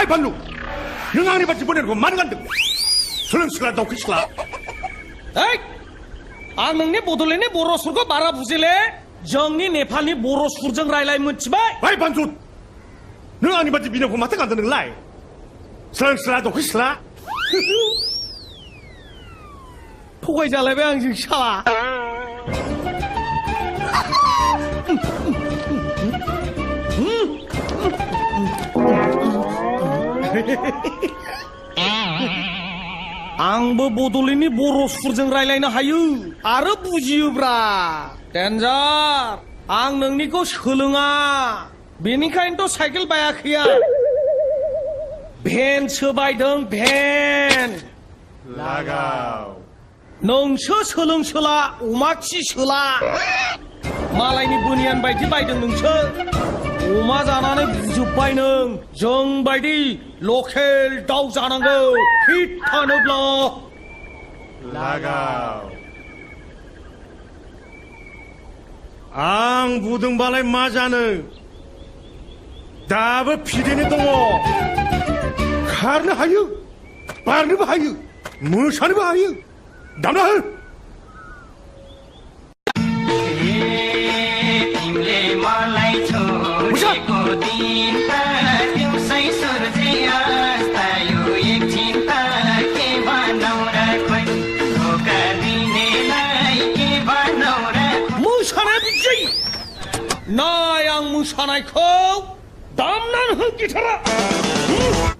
बाय बानलु नों आंनि बादि बोनायखौ मानो गानदों सोलोंसुला दावखि सिख्ला आं नोंनि बड'लेण्डनि बर' सुरखौ बारा बुजिले जोंनि नेपालनि बर' सुरजों रायलाय मिथिबाय बाय बानजुद नों आंनि बादि बिनायखौ माथो गानदों नोंलाय सोलोंसुला दावखि सिख्ला थगायजालायबाय आंजों साला आंबो बड'लेण्डनि बर' सुरजों रायलायनो हायो आरो बुजियोब्रा डेन्जार आं नोंनिखौ सोलोङा बेनिखायनोथ' साइकेल बायाखै आं भेनसो बायदों भेन लागाव नोंसो सोलोंसोला अमा खि सोला मालायनि बोनियान बायदि बायदों नोंसो अमा जानानै बुजोब्बाय नों जों बायदि लकेल दाउ जानांगौ फिट थानोब्ला लागाव आं बुदोंबालाय मा जानो दाबो फिदैनो दङ खारनो हायो बारनोबो हायो मोसानोबो हायो दामना हो मोसानाय बिदि नाय आं मोसानायखौ दामनानै हो गिटारा